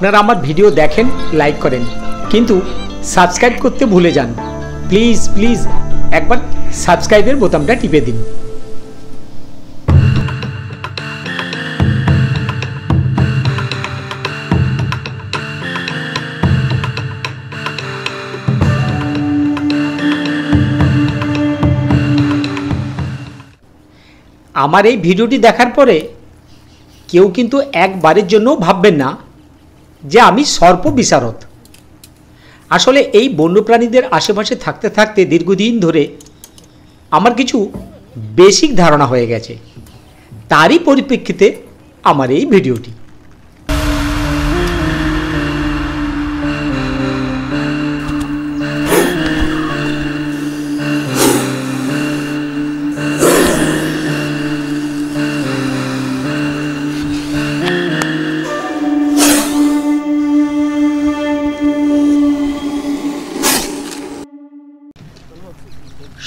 আপনারা আমার ভিডিও দেখেন, লাইক করেন, কিন্তু সাবস্ক্রাইব করতে ভুলে যান। প্লিজ প্লিজ একবার সাবস্ক্রাইবের বোতামটা টিপে দিন। আমার এই ভিডিওটি দেখার পরে কেউ কিন্তু একবারের জন্য ভাববেন না যে আমি সর্প বিশারদ। আসলে এই বন্যপ্রাণীদের আশেপাশে থাকতে থাকতে দীর্ঘদিন ধরে আমার কিছু বেসিক ধারণা হয়ে গেছে, তারই পরিপ্রেক্ষিতে আমার এই ভিডিওটি।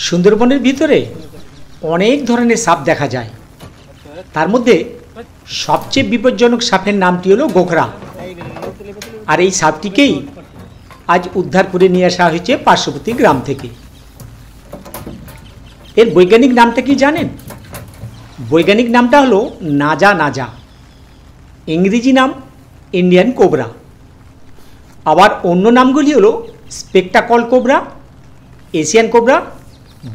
সুন্দরবনের ভিতরে অনেক ধরনের সাপ দেখা যায়, তার মধ্যে সবচেয়ে বিপজ্জনক সাপের নামটি হলো গোখরা। আর এই সাপটিকেই আজ উদ্ধার করে নিয়ে আসা হয়েছে পার্শ্ববর্তী গ্রাম থেকে। এর বৈজ্ঞানিক নামটা কি জানেন? বৈজ্ঞানিক নামটা হলো নাজা নাজা, ইংরেজি নাম ইন্ডিয়ান কোবরা। আবার অন্য নামগুলি হলো স্পেকটাকল কোবরা, এশিয়ান কোবরা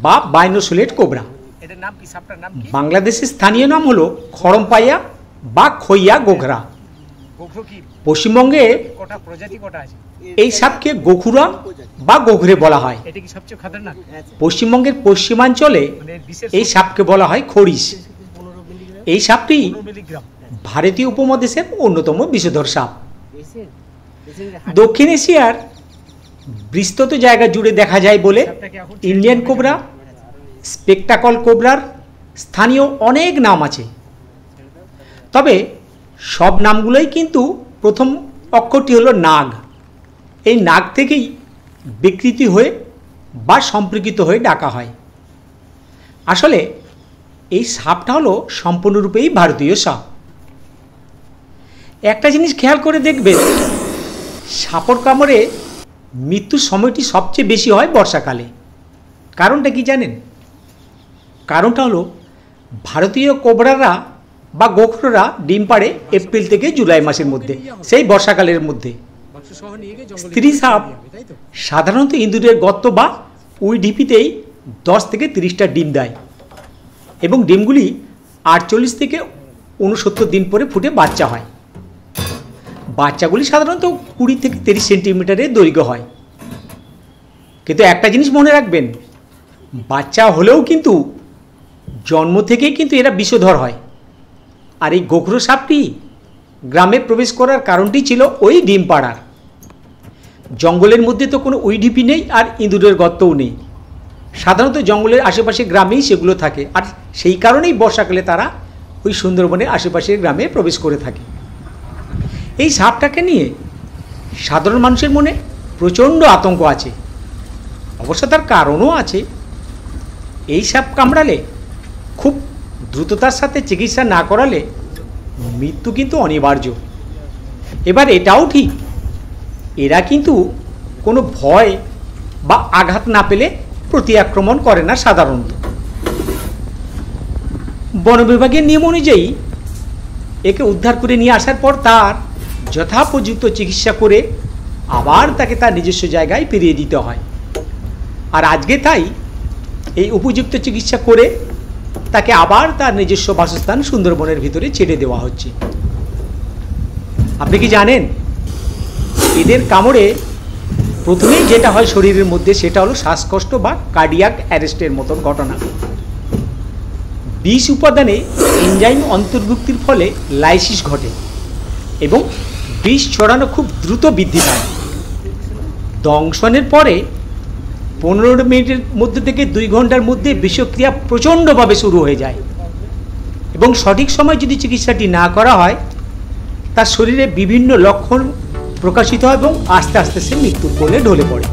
বা বাইনোসোলেট কোবরা। বাংলাদেশের স্থানীয় নাম হলো খড়মপাইয়া বা খইয়া গোখরা। পশ্চিমবঙ্গে এই সাপকে গোখুরা বা গোখরে বলা হয়। পশ্চিমবঙ্গের পশ্চিমাঞ্চলে এই সাপকে বলা হয় খরিশ। এই সাপটি ভারতীয় উপমহাদেশের অন্যতম বিষধর সাপ। দক্ষিণ এশিয়ার বিস্তৃত জায়গা জুড়ে দেখা যায় বলে ইন্ডিয়ান কোবরা, স্পেকটাকল কোবরার স্থানীয় অনেক নাম আছে। তবে সব নামগুলোই কিন্তু প্রথম অক্ষরটি হলো নাগ। এই নাগ থেকেই বিকৃতি হয়ে বা সম্পর্কিত হয়ে ডাকা হয়। আসলে এই সাপটা হলো সম্পূর্ণরূপেই ভারতীয় সাপ। একটা জিনিস খেয়াল করে দেখবেন, সাপের কামড়ে মৃত্যুর সময়টি সবচেয়ে বেশি হয় বর্ষাকালে। কারণটা কি জানেন? কারণটা হলো ভারতীয় কোবরারা বা গোখররা ডিম পাড়ে এপ্রিল থেকে জুলাই মাসের মধ্যে, সেই বর্ষাকালের মধ্যে। স্ত্রী সাপ সাধারণত ইঁদুরের গর্ত বা উই ঢিপিতেই 10 থেকে 30টা ডিম দেয় এবং ডিমগুলি 48 থেকে 69 দিন পরে ফুটে বাচ্চা হয়। বাচ্চাগুলি সাধারণত 20 থেকে 30 সেন্টিমিটারের দৈর্ঘ্য হয়। কিন্তু একটা জিনিস মনে রাখবেন, বাচ্চা হলেও কিন্তু জন্ম থেকেই কিন্তু এরা বিষধর হয়। আর এই গোখরো সাপটি গ্রামে প্রবেশ করার কারণটি ছিল ওই ডিম পাড়ার। জঙ্গলের মধ্যে তো কোনো উইডিপি নেই আর ইঁদুরের গর্তও নেই। সাধারণত জঙ্গলের আশেপাশে গ্রামেই সেগুলো থাকে, আর সেই কারণেই বর্ষাকালে তারা ওই সুন্দরবনের আশেপাশের গ্রামে প্রবেশ করে থাকে। এই সাপটাকে নিয়ে সাধারণ মানুষের মনে প্রচণ্ড আতঙ্ক আছে। অবশ্য তার কারণও আছে। এই সাপ কামড়ালে খুব দ্রুততার সাথে চিকিৎসা না করালে মৃত্যু কিন্তু অনিবার্য। এবার এটাও ঠিক, এরা কিন্তু কোনো ভয় বা আঘাত না পেলে প্রতি আক্রমণ করে না সাধারণত। বন বিভাগের নিয়ম অনুযায়ী একে উদ্ধার করে নিয়ে আসার পর তার যথোপযুক্ত চিকিৎসা করে আবার তাকে তার নিজস্ব জায়গায় ফিরিয়ে দিতে হয়। আর আজকে তাই এই উপযুক্ত চিকিৎসা করে তাকে আবার তার নিজস্ব বাসস্থান সুন্দরবনের ভিতরে ছেড়ে দেওয়া হচ্ছে। আপনি কি জানেন, এদের কামড়ে প্রথমেই যেটা হয় শরীরের মধ্যে সেটা হলো শ্বাসকষ্ট বা কার্ডিয়াক অ্যারেস্টের মতন ঘটনা। বিষ উপাদানে এনজাইম অন্তর্ভুক্তির ফলে লাইসিস ঘটে এবং বিষ ছড়ানো খুব দ্রুত বৃদ্ধি পায়। দংশনের পরে 15 মিনিটের মধ্যে থেকে 2 ঘন্টার মধ্যে বিষক্রিয়া প্রচণ্ডভাবে শুরু হয়ে যায় এবং সঠিক সময় যদি চিকিৎসাটি না করা হয় তার শরীরে বিভিন্ন লক্ষণ প্রকাশিত হয় এবং আস্তে আস্তে সে মৃত্যুর কোলে ঢলে পড়ে।